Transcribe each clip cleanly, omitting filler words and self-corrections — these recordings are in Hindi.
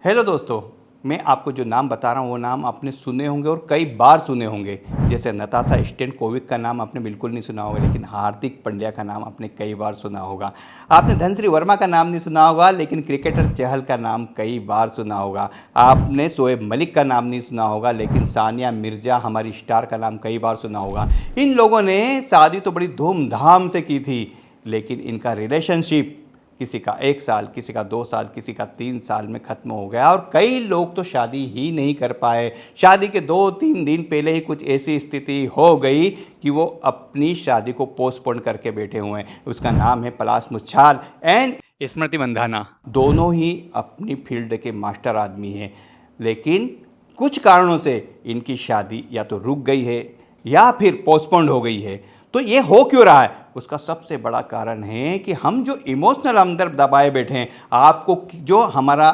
हेलो दोस्तों, मैं आपको जो नाम बता रहा हूँ वो नाम आपने सुने होंगे और कई बार सुने होंगे। जैसे नताशा स्टेनकोविक का नाम आपने बिल्कुल नहीं सुना होगा, लेकिन हार्दिक पांड्या का नाम आपने कई बार सुना होगा। आपने धनश्री वर्मा का नाम नहीं सुना होगा, लेकिन क्रिकेटर चहल का नाम कई बार सुना होगा। आपने शोएब मलिक का नाम नहीं सुना होगा, लेकिन सानिया मिर्जा हमारी स्टार का नाम कई बार सुना होगा। इन लोगों ने शादी तो बड़ी धूमधाम से की थी, लेकिन इनका रिलेशनशिप किसी का 1 साल, किसी का 2 साल, किसी का 3 साल में ख़त्म हो गया और कई लोग तो शादी ही नहीं कर पाए। शादी के 2-3 दिन पहले ही कुछ ऐसी स्थिति हो गई कि वो अपनी शादी को पोस्टपोन करके बैठे हुए हैं। उसका नाम है पलाश मुच्छाल एंड स्मृति मंधाना। दोनों ही अपनी फील्ड के मास्टर आदमी हैं, लेकिन कुछ कारणों से इनकी शादी या तो रुक गई है या फिर पोस्टपोन्ड हो गई है। तो ये हो क्यों रहा है? उसका सबसे बड़ा कारण है कि हम जो इमोशनल अंदर दबाए बैठे हैं। आपको जो हमारा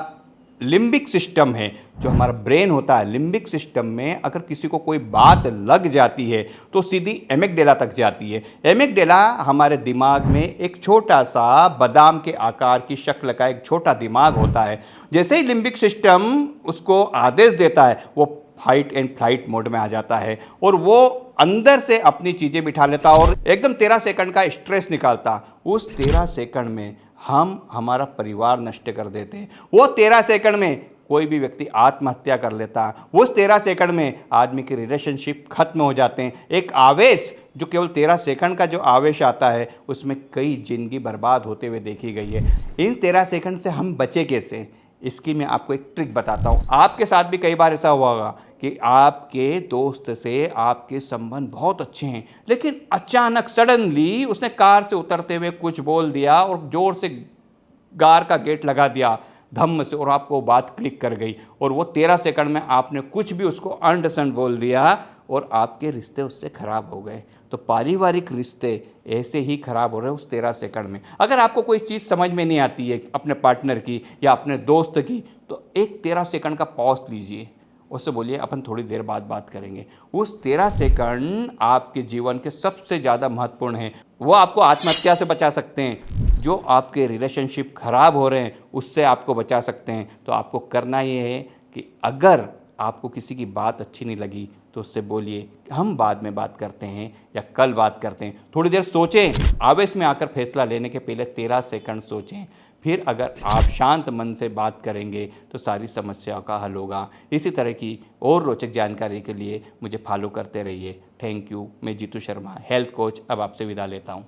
लिम्बिक सिस्टम है, जो हमारा ब्रेन होता है, लिम्बिक सिस्टम में अगर किसी को कोई बात लग जाती है तो सीधी एमिगडाला तक जाती है। एमिगडाला हमारे दिमाग में एक छोटा सा बादाम के आकार की शक्ल का एक छोटा दिमाग होता है। जैसे ही लिम्बिक सिस्टम उसको आदेश देता है, वो फाइट एंड फ्लाइट मोड में आ जाता है और वो अंदर से अपनी चीज़ें बिठा लेता और एकदम 13 सेकंड का स्ट्रेस निकालता। उस 13 सेकंड में हम हमारा परिवार नष्ट कर देते हैं। वो 13 सेकंड में कोई भी व्यक्ति आत्महत्या कर लेता। उस 13 सेकंड में आदमी के रिलेशनशिप खत्म हो जाते हैं। एक आवेश जो केवल 13 सेकंड का जो आवेश आता है, उसमें कई जिंदगी बर्बाद होते हुए देखी गई है। इन 13 सेकंड से हम बचे कैसे? इसकी मैं आपको एक ट्रिक बताता हूँ। आपके साथ भी कई बार ऐसा हुआ होगा कि आपके दोस्त से आपके संबंध बहुत अच्छे हैं, लेकिन अचानक सडनली उसने कार से उतरते हुए कुछ बोल दिया और जोर से कार का गेट लगा दिया धम्म से, और आपको वो बात क्लिक कर गई और वो 13 सेकंड में आपने कुछ भी उसको अंडरस्टैंड बोल दिया और आपके रिश्ते उससे खराब हो गए। तो पारिवारिक रिश्ते ऐसे ही खराब हो रहे हैं उस 13 सेकंड में। अगर आपको कोई चीज़ समझ में नहीं आती है अपने पार्टनर की या अपने दोस्त की, तो एक 13 सेकंड का पॉज लीजिए, उससे बोलिए अपन थोड़ी देर बाद बात करेंगे। उस 13 सेकंड आपके जीवन के सबसे ज़्यादा महत्वपूर्ण हैं। वो आपको आत्महत्या से बचा सकते हैं, जो आपके रिलेशनशिप खराब हो रहे हैं उससे आपको बचा सकते हैं। तो आपको करना ये है कि अगर आपको किसी की बात अच्छी नहीं लगी तो उससे बोलिए हम बाद में बात करते हैं या कल बात करते हैं। थोड़ी देर सोचें, आवेश में आकर फैसला लेने के पहले 13 सेकंड सोचें। फिर अगर आप शांत मन से बात करेंगे तो सारी समस्याओं का हल होगा। इसी तरह की और रोचक जानकारी के लिए मुझे फॉलो करते रहिए। Thank you. मैं जीतू शर्मा, हेल्थ कोच, अब आपसे विदा लेता हूँ।